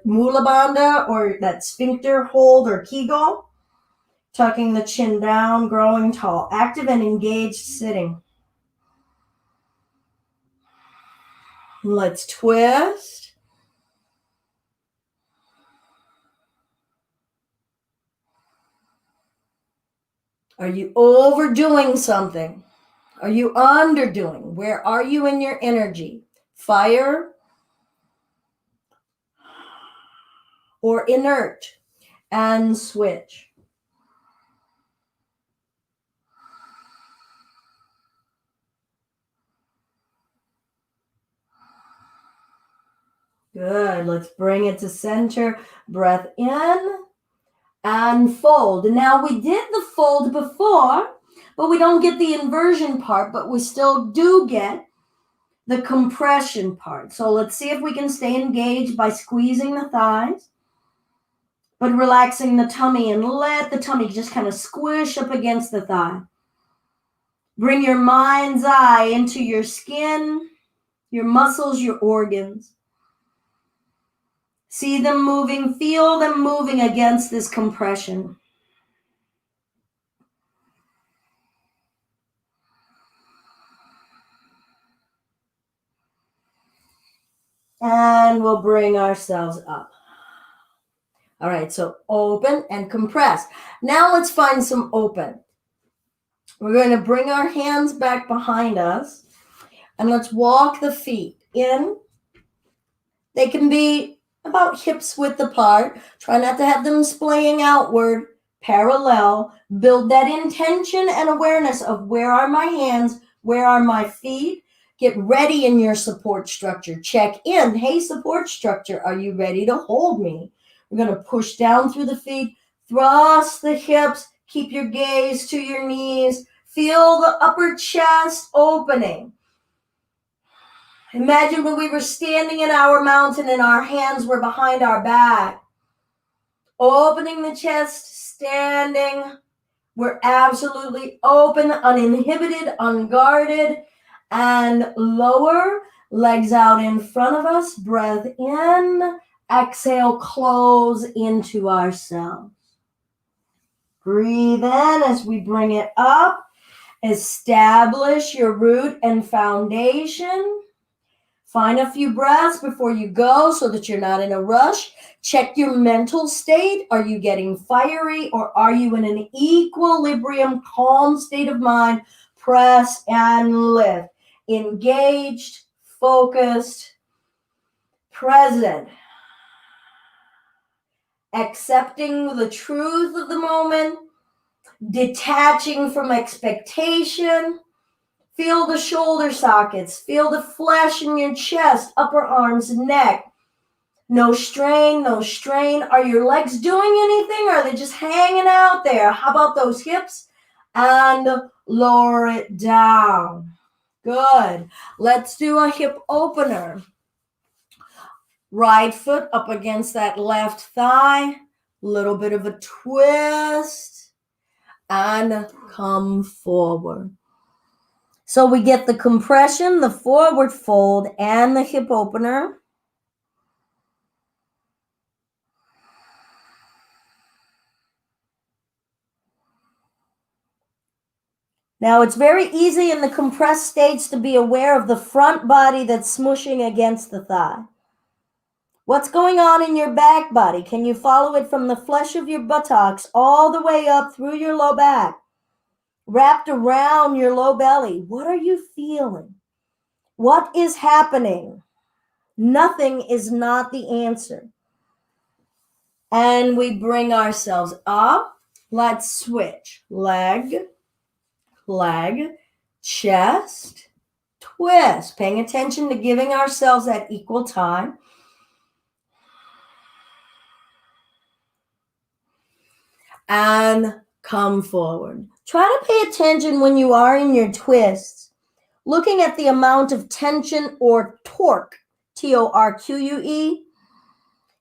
mula bandha, or that sphincter hold or kegel. Tucking the chin down, growing tall. Active and engaged sitting. Let's twist. Are you overdoing something? Are you underdoing? Where are you in your energy? Fire or inert? And switch. Good. Let's bring it to center. Breath in and fold. Now we did the fold before, but we don't get the inversion part, but we still do get the compression part. So let's see if we can stay engaged by squeezing the thighs, but relaxing the tummy, and let the tummy just kind of squish up against the thigh. Bring your mind's eye into your skin, your muscles, your organs. See them moving, feel them moving against this compression. And we'll bring ourselves up. All right, so open and compress. Now let's find some open. We're going to bring our hands back behind us, and let's walk the feet in. They can be about hips width apart. Try not to have them splaying outward, parallel. Build that intention and awareness of where are my hands, where are my feet. Get ready in your support structure. Check in. Hey, support structure, are you ready to hold me? We're going to push down through the feet, thrust the hips, keep your gaze to your knees. Feel the upper chest opening. Imagine when we were standing in our mountain and our hands were behind our back. Opening the chest, standing. We're absolutely open, uninhibited, unguarded. And lower, legs out in front of us. Breath in. Exhale, close into ourselves. Breathe in as we bring it up. Establish your root and foundation. Find a few breaths before you go so that you're not in a rush. Check your mental state. Are you getting fiery, or are you in an equilibrium, calm state of mind? Press and lift. Engaged, focused, present. Accepting the truth of the moment. Detaching from expectation. Feel the shoulder sockets. Feel the flesh in your chest, upper arms, neck. No strain, no strain. Are your legs doing anything, or are they just hanging out there? How about those hips? And lower it down. Good. Let's do a hip opener. Right foot up against that left thigh. Little bit of a twist. And come forward. So we get the compression, the forward fold, and the hip opener. Now it's very easy in the compressed states to be aware of the front body that's smushing against the thigh. What's going on in your back body? Can you follow it from the flesh of your buttocks all the way up through your low back? Wrapped around your low belly. What are you feeling? What is happening? Nothing is not the answer. And we bring ourselves up. Let's switch. Leg, chest, twist. Paying attention to giving ourselves that equal time. And come forward. Try to pay attention when you are in your twists, looking at the amount of tension or torque, TORQUE.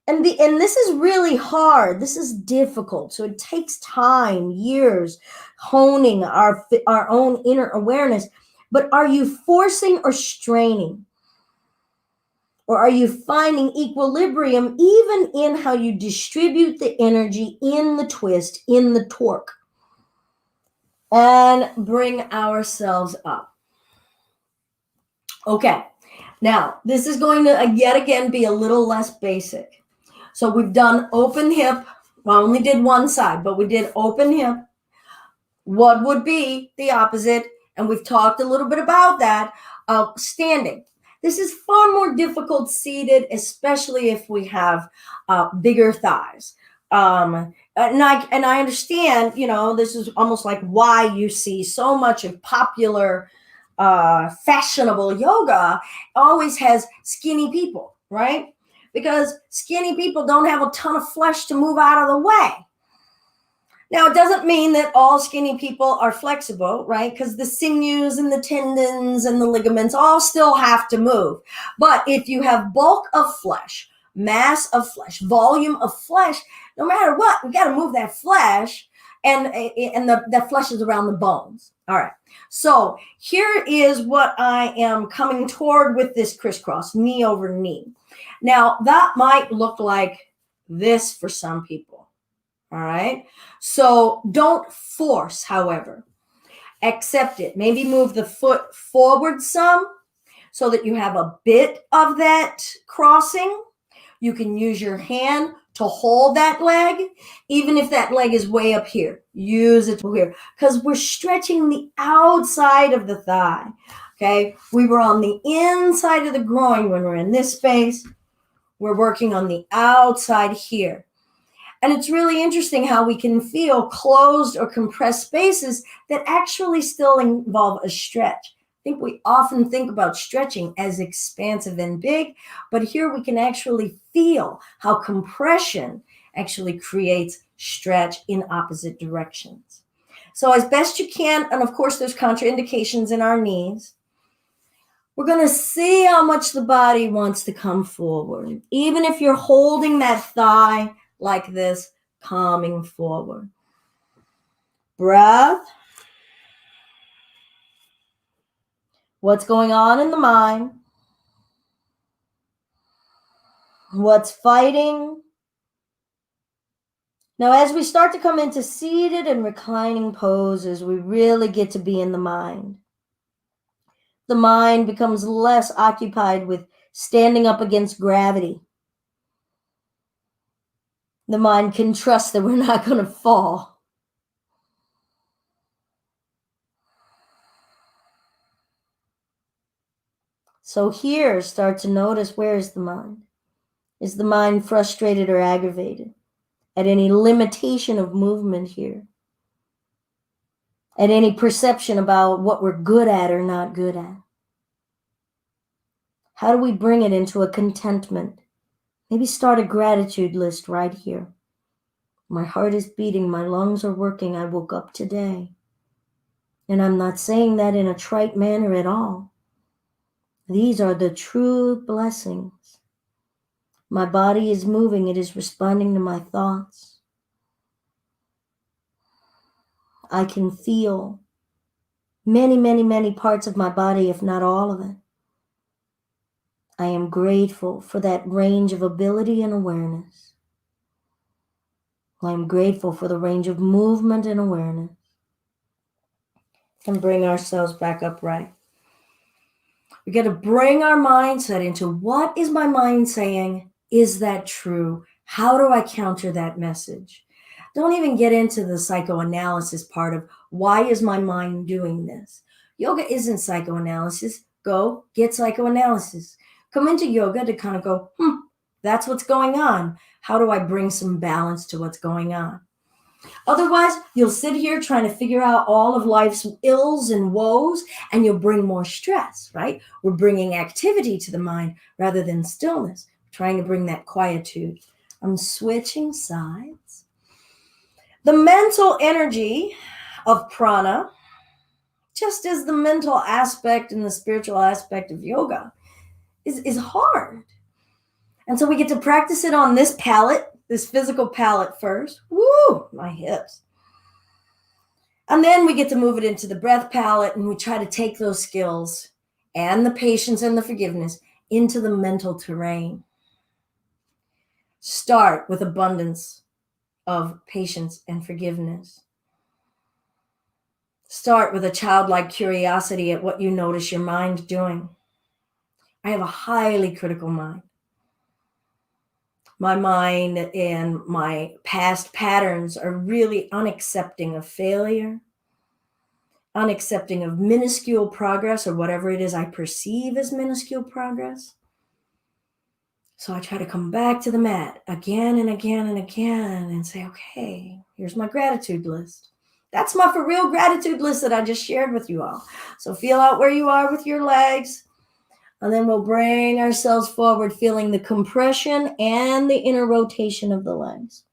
And this is really hard. This is difficult. So it takes time, years, honing our own inner awareness. But are you forcing or straining? Or are you finding equilibrium even in how you distribute the energy in the twist, in the torque? And bring ourselves up. Okay, now this is going to yet again be a little less basic. So we've done open hip. Well, I only did one side, but we did open hip. What would be the opposite? And we've talked a little bit about that. Standing. This is far more difficult seated, especially if we have bigger thighs. And I understand, this is almost like why you see so much of popular fashionable yoga always has skinny people, right? Because skinny people don't have a ton of flesh to move out of the way. Now, it doesn't mean that all skinny people are flexible, right? Because the sinews and the tendons and the ligaments all still have to move. But if you have bulk of flesh, mass of flesh, volume of flesh, no matter what, we got to move that flesh, and that flesh is around the bones. All right. So here is what I am coming toward with this crisscross, knee over knee. Now, that might look like this for some people. All right. So don't force, however. Accept it. Maybe move the foot forward some so that you have a bit of that crossing. You can use your hand to hold that leg, even if that leg is way up here. Use it here because we're stretching the outside of the thigh. Okay. We were on the inside of the groin when we're in this space. We're working on the outside here. And it's really interesting how we can feel closed or compressed spaces that actually still involve a stretch. I think we often think about stretching as expansive and big, but here we can actually feel how compression actually creates stretch in opposite directions. So as best you can, and of course there's contraindications in our knees, we're going to see how much the body wants to come forward. Even if you're holding that thigh like this, coming forward. Breath. What's going on in the mind? What's fighting? Now, as we start to come into seated and reclining poses, we really get to be in the mind. The mind becomes less occupied with standing up against gravity. The mind can trust that we're not going to fall. So here, start to notice, where is the mind? Is the mind frustrated or aggravated at any limitation of movement here? At any perception about what we're good at or not good at? How do we bring it into a contentment? Maybe start a gratitude list right here. My heart is beating, my lungs are working, I woke up today. And I'm not saying that in a trite manner at all. These are the true blessings. My body is moving, it is responding to my thoughts. I can feel many, many, many parts of my body, if not all of it. I am grateful for that range of ability and awareness. I am grateful for the range of movement and awareness. And bring ourselves back upright. We got to bring our mindset into, what is my mind saying? Is that true? How do I counter that message? Don't even get into the psychoanalysis part of, why is my mind doing this? Yoga isn't psychoanalysis. go get psychoanalysis. Come into yoga to kind of go, that's what's going on. How do I bring some balance to what's going on? Otherwise, you'll sit here trying to figure out all of life's ills and woes, and you'll bring more stress, right? We're bringing activity to the mind rather than stillness, trying to bring that quietude. I'm switching sides. The mental energy of prana, just as the mental aspect and the spiritual aspect of yoga, is hard. And so we get to practice it on this palate, this physical palate first. Woo, my hips. And then we get to move it into the breath palette, and we try to take those skills and the patience and the forgiveness into the mental terrain. Start with abundance of patience and forgiveness. Start with a childlike curiosity at what you notice your mind doing. I have a highly critical mind. My mind and my past patterns are really unaccepting of failure, unaccepting of minuscule progress or whatever it is I perceive as minuscule progress. So I try to come back to the mat again and again and again and say, okay, here's my gratitude list. That's my for real gratitude list that I just shared with you all. So feel out where you are with your legs. And then we'll bring ourselves forward, feeling the compression and the inner rotation of the legs.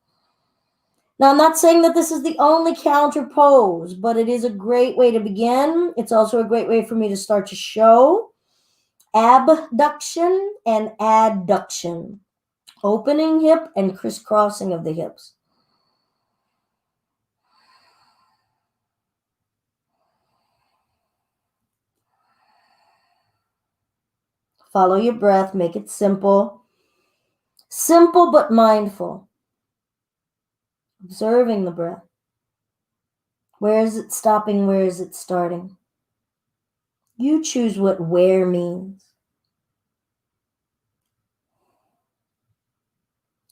Now, I'm not saying that this is the only counter pose, but it is a great way to begin. It's also a great way for me to start to show abduction and adduction, opening hip and crisscrossing of the hips. Follow your breath, make it simple. Simple but mindful. Observing the breath. Where is it stopping? Where is it starting? You choose what where means.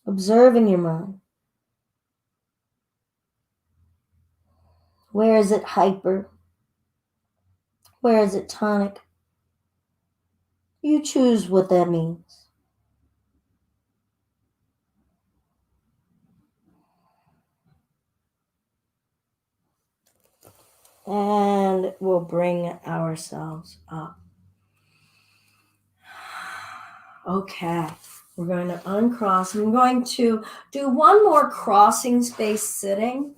Observing your mind. Where is it hyper? Where is it tonic? You choose what that means. And we'll bring ourselves up. Okay, we're going to uncross. I'm going to do one more crossing space sitting.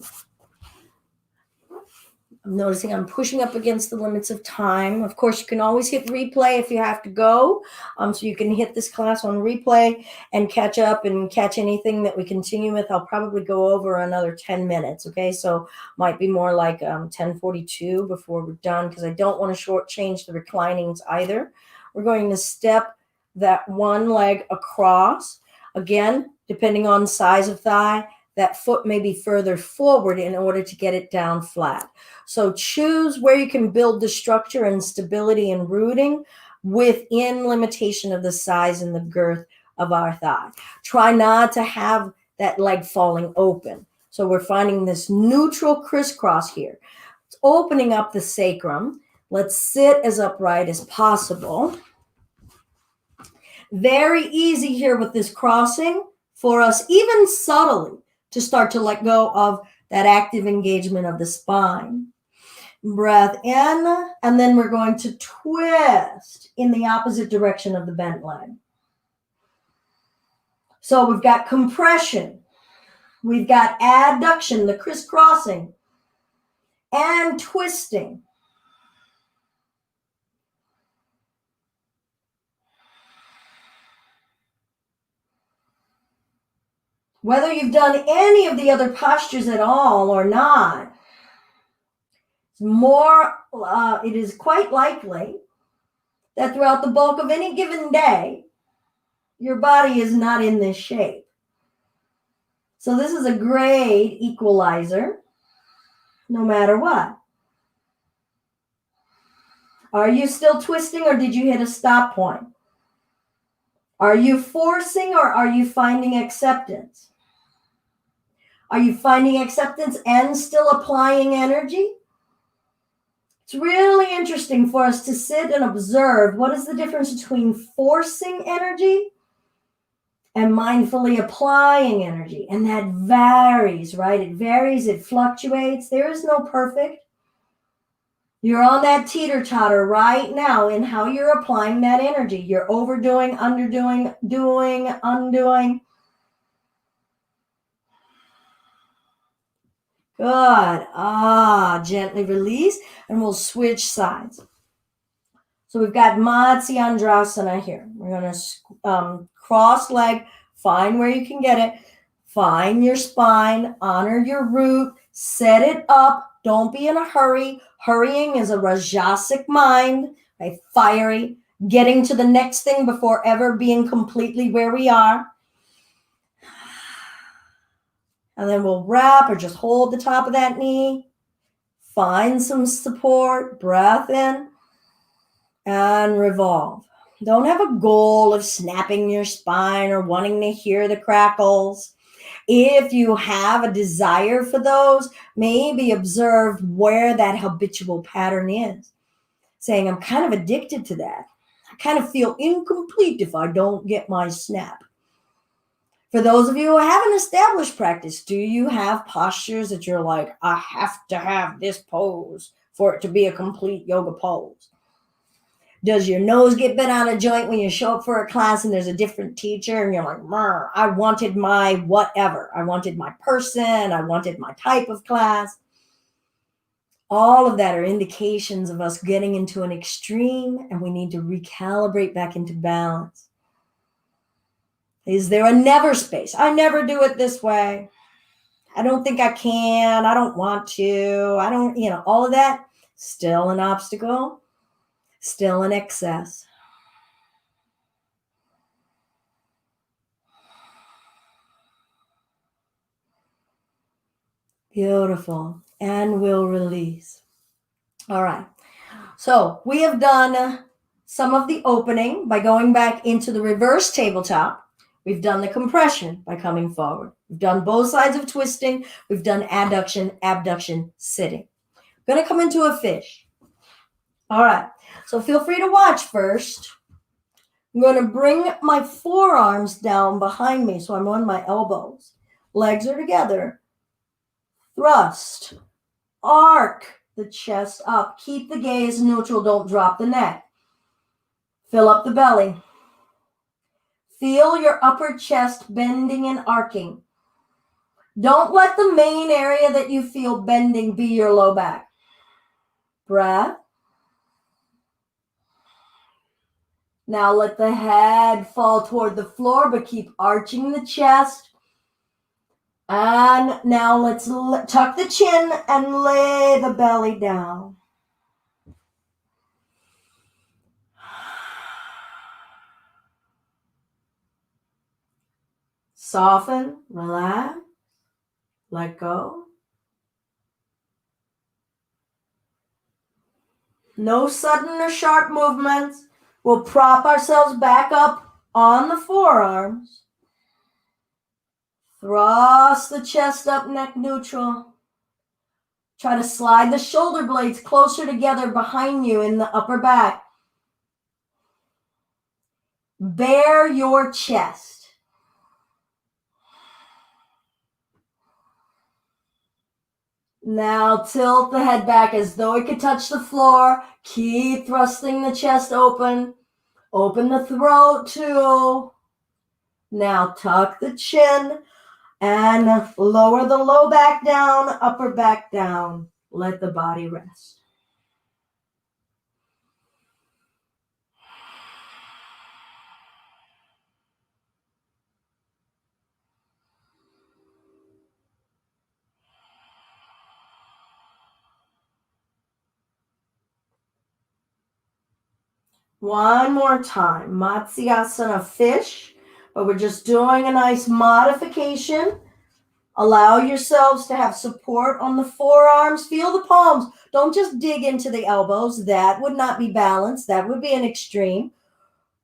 I'm noticing I'm pushing up against the limits of time. Of course, you can always hit replay if you have to go. So you can hit this class on replay and catch up and catch anything that we continue with. I'll probably go over another 10 minutes, okay? So might be more like 10:42 before we're done, because I don't want to shortchange the reclinings either. We're going to step that one leg across. Again, depending on size of thigh, that foot may be further forward in order to get it down flat. So choose where you can build the structure and stability and rooting within limitation of the size and the girth of our thigh. Try not to have that leg falling open. So we're finding this neutral crisscross here. It's opening up the sacrum. Let's sit as upright as possible. Very easy here with this crossing for us, even subtly, to start to let go of that active engagement of the spine. Breath in, and then we're going to twist in the opposite direction of the bent leg. So we've got compression, we've got adduction, the crisscrossing, and twisting. Whether you've done any of the other postures at all or not, it is quite likely that throughout the bulk of any given day, your body is not in this shape. So this is a great equalizer, no matter what. Are you still twisting, or did you hit a stop point? Are you forcing, or are you finding acceptance? Are you finding acceptance and still applying energy? It's really interesting for us to sit and observe what is the difference between forcing energy and mindfully applying energy. And that varies, right? It varies, it fluctuates. There is no perfect. You're on that teeter-totter right now in how you're applying that energy. You're overdoing, underdoing, doing, undoing. Good. Gently release, and we'll switch sides. So we've got Matsyendrasana here. We're going to cross leg, find where you can get it. Find your spine, honor your root, set it up. Don't be in a hurry. Hurrying is a Rajasic mind, right? Fiery, getting to the next thing before ever being completely where we are. And then we'll wrap or just hold the top of that knee. Find some support, breath in, and revolve. Don't have a goal of snapping your spine or wanting to hear the crackles. If you have a desire for those, maybe observe where that habitual pattern is. Saying, I'm kind of addicted to that. I kind of feel incomplete if I don't get my snap. For those of you who have an established practice, do you have postures that you're like, I have to have this pose for it to be a complete yoga pose? Does your nose get bit on a joint when you show up for a class and there's a different teacher and you're like, I wanted my whatever. I wanted my person. I wanted my type of class. All of that are indications of us getting into an extreme, and we need to recalibrate back into balance. Is there a never space? I never do it this way. I don't think I can. I don't want to. I don't, all of that, still an obstacle. Still in excess. Beautiful. And we'll release. All right. So we have done some of the opening by going back into the reverse tabletop. We've done the compression by coming forward. We've done both sides of twisting. We've done adduction, abduction, sitting. I'm going to come into a fish. All right. So feel free to watch first. I'm going to bring my forearms down behind me so I'm on my elbows. Legs are together. Thrust. Arc the chest up. Keep the gaze neutral. Don't drop the neck. Fill up the belly. Feel your upper chest bending and arcing. Don't let the main area that you feel bending be your low back. Breath. Now let the head fall toward the floor, but keep arching the chest. And now let's tuck the chin and lay the belly down. Soften, relax, let go. No sudden or sharp movements. We'll prop ourselves back up on the forearms. Thrust the chest up, neck neutral. Try to slide the shoulder blades closer together behind you in the upper back. Bare your chest. Now tilt the head back as though it could touch the floor. Keep thrusting the chest open. Open the throat too. Now tuck the chin and lower the low back down, upper back down. Let the body rest. One more time. Matsyasana fish, but we're just doing a nice modification. Allow yourselves to have support on the forearms. Feel the palms. Don't just dig into the elbows. That would not be balanced. That would be an extreme.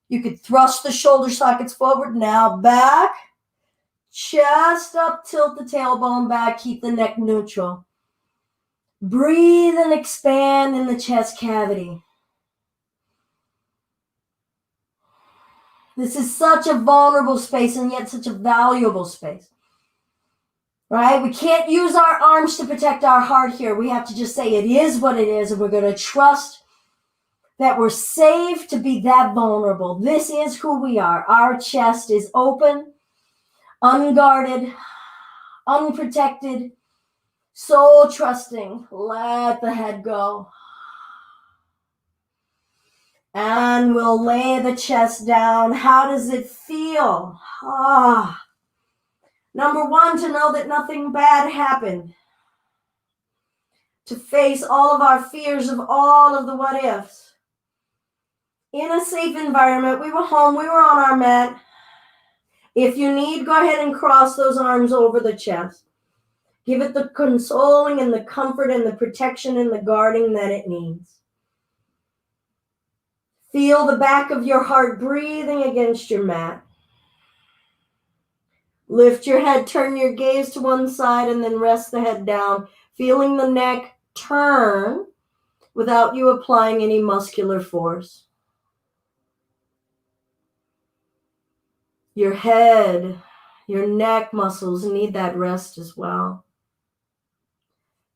You could thrust the shoulder sockets forward. Now back. Chest up, tilt the tailbone back. Keep the neck neutral. Breathe and expand in the chest cavity. This is such a vulnerable space and yet such a valuable space. Right? We can't use our arms to protect our heart here. We have to just say it is what it is, and we're going to trust that we're safe to be that vulnerable. This is who we are. Our chest is open, unguarded, unprotected, soul trusting. Let the head go. And we'll lay the chest down. How does it feel? Number one, to know that nothing bad happened. To face all of our fears of all of the what ifs. In a safe environment, we were home, we were on our mat. If you need, go ahead and cross those arms over the chest. Give it the consoling and the comfort and the protection and the guarding that it needs. Feel the back of your heart breathing against your mat. Lift your head, turn your gaze to one side, and then rest the head down, feeling the neck turn without you applying any muscular force. Your head, your neck muscles need that rest as well.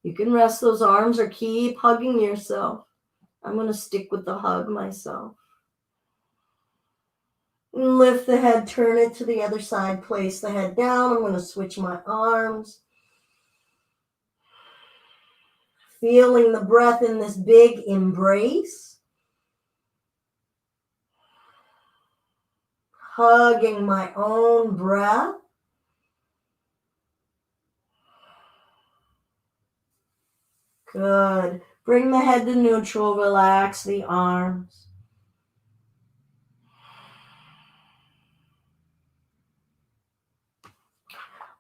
You can rest those arms or keep hugging yourself. I'm going to stick with the hug myself. Lift the head, turn it to the other side, place the head down. I'm going to switch my arms. Feeling the breath in this big embrace. Hugging my own breath. Good. Bring the head to neutral. Relax the arms.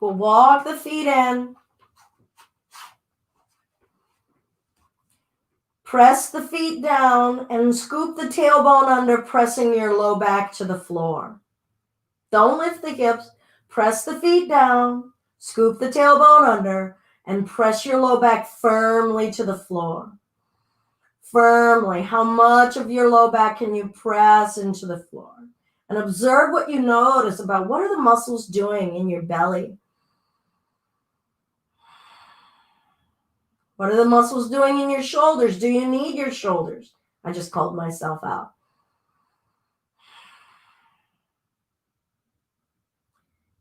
We'll walk the feet in. Press the feet down and scoop the tailbone under, pressing your low back to the floor. Don't lift the hips. Press the feet down, scoop the tailbone under, and press your low back firmly to the floor. Firmly. How much of your low back can you press into the floor? And observe what you notice about what are the muscles doing in your belly. What are the muscles doing in your shoulders? Do you need your shoulders? I just called myself out.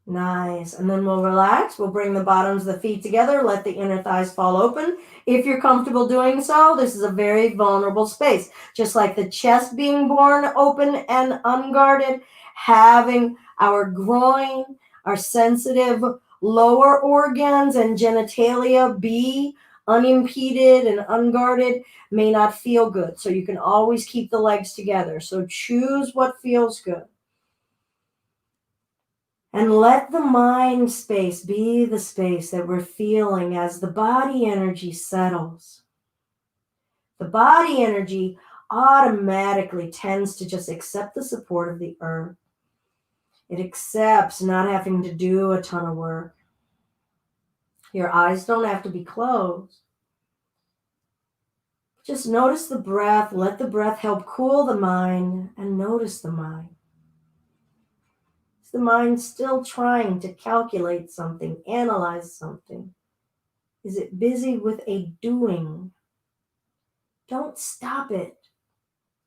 Nice. And then we'll relax. We'll bring the bottoms of the feet together. Let the inner thighs fall open. If you're comfortable doing so, this is a very vulnerable space. Just like the chest being born open and unguarded, having our groin, our sensitive lower organs and genitalia be unimpeded and unguarded may not feel good. So you can always keep the legs together. So choose what feels good. And let the mind space be the space that we're feeling as the body energy settles. The body energy automatically tends to just accept the support of the earth. It accepts not having to do a ton of work. Your eyes don't have to be closed. Just notice the breath. Let the breath help cool the mind, and notice the mind. Is the mind still trying to calculate something, analyze something? Is it busy with a doing? Don't stop it.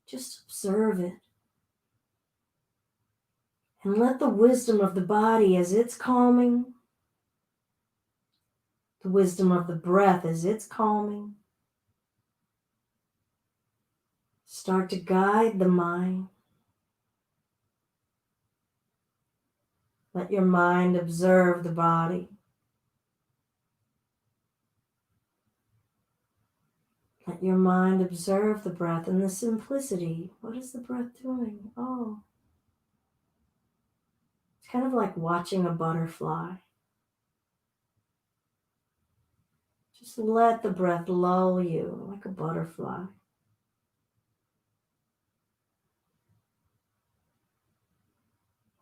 Just observe it. And let the wisdom of the body as it's calming, the wisdom of the breath as it's calming, start to guide the mind. Let your mind observe the body. Let your mind observe the breath and the simplicity. What is the breath doing? Oh, it's kind of like watching a butterfly. Just let the breath lull you like a butterfly.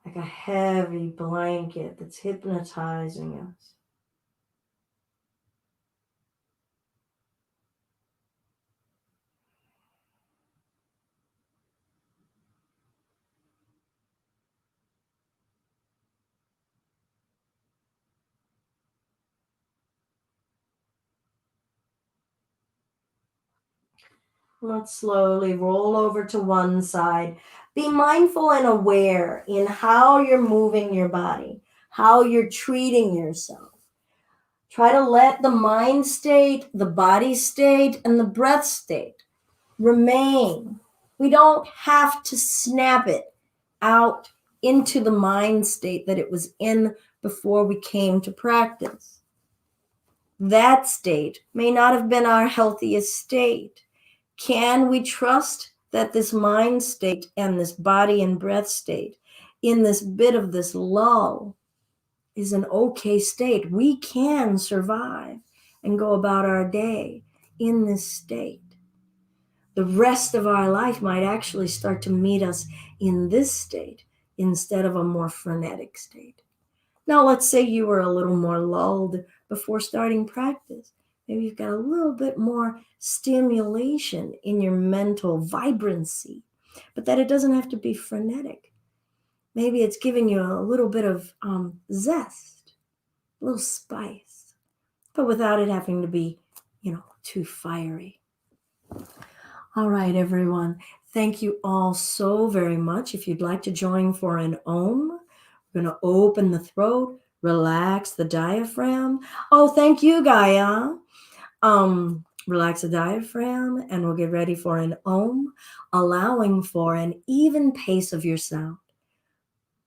Like a heavy blanket that's hypnotizing us. Let's slowly roll over to one side. Be mindful and aware in how you're moving your body, how you're treating yourself. Try to let the mind state, the body state, and the breath state remain. We don't have to snap it out into the mind state that it was in before we came to practice. That state may not have been our healthiest state. Can we trust that this mind state and this body and breath state, in this bit of this lull, is an okay state? We can survive and go about our day in this state. The rest of our life might actually start to meet us in this state instead of a more frenetic state. Now, let's say you were a little more lulled before starting practice. Maybe you've got a little bit more stimulation in your mental vibrancy, but that it doesn't have to be frenetic. Maybe it's giving you a little bit of zest, a little spice, but without it having to be, too fiery. All right, everyone. Thank you all so very much. If you'd like to join for an Om, we're going to open the throat, relax the diaphragm. Oh, thank you, Gaia. Relax the diaphragm, and we'll get ready for an Om, allowing for an even pace of your sound.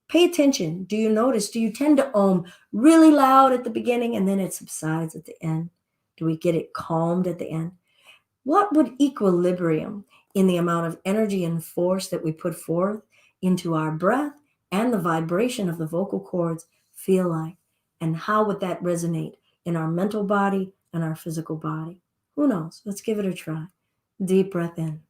Pay attention. Do you notice? Do you tend to Om really loud at the beginning and then it subsides at the end? Do we get it calmed at the end? What would equilibrium in the amount of energy and force that we put forth into our breath and the vibration of the vocal cords feel like? And how would that resonate in our mental body and our physical body? Who knows? Let's give it a try. Deep breath in.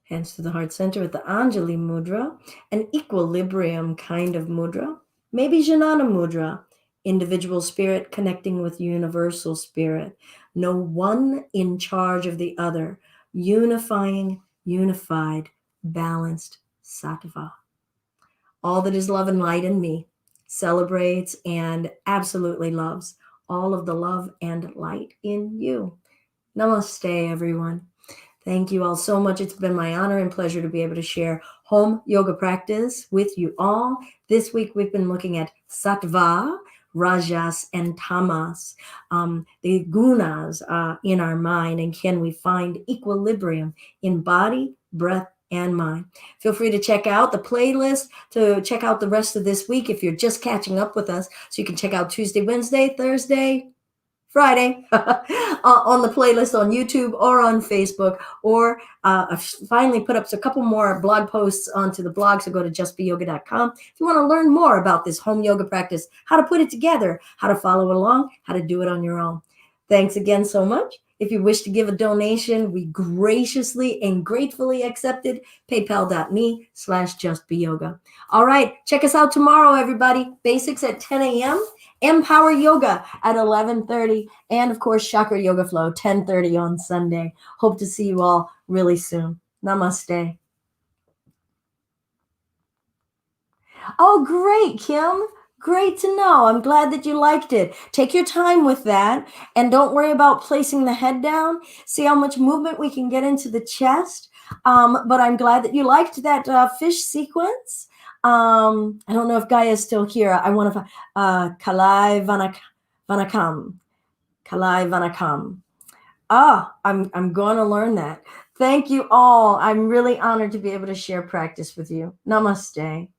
Hands to the heart center with the Anjali Mudra, an equilibrium kind of mudra, maybe Jnana Mudra, individual spirit connecting with universal spirit, no one in charge of the other, unifying, unified, balanced sattva. All that is love and light in me celebrates and absolutely loves all of the love and light in you. Namaste, everyone. Thank you all so much. It's been my honor and pleasure to be able to share home yoga practice with you all. This week, we've been looking at sattva, rajas, and tamas, the gunas in our mind, and can we find equilibrium in body, breath, and mind. Feel free to check out the playlist to check out the rest of this week if you're just catching up with us. So you can check out Tuesday, Wednesday, Thursday, Friday on the playlist on YouTube or on Facebook, or I've finally put up a couple more blog posts onto the blog, so go to justbeyoga.com if you want to learn more about this home yoga practice, how to put it together, how to follow along, how to do it on your own. Thanks again so much. If you wish to give a donation, we graciously and gratefully accept it. PayPal.me/justbeyoga. All right, check us out tomorrow, everybody. Basics at 10 a.m. Empower Yoga at 11:30, and of course Chakra Yoga Flow 10:30 on Sunday. Hope to see you all really soon. Namaste. Oh, great, Kim. Great to know. I'm glad that you liked it. Take your time with that, and don't worry about placing the head down. See how much movement we can get into the chest. But I'm glad that you liked that fish sequence. I don't know if Gaia is still here. I want to Kalai Vanakam. Kalai Vanakam. I'm going to learn that. Thank you all. I'm really honored to be able to share practice with you. Namaste.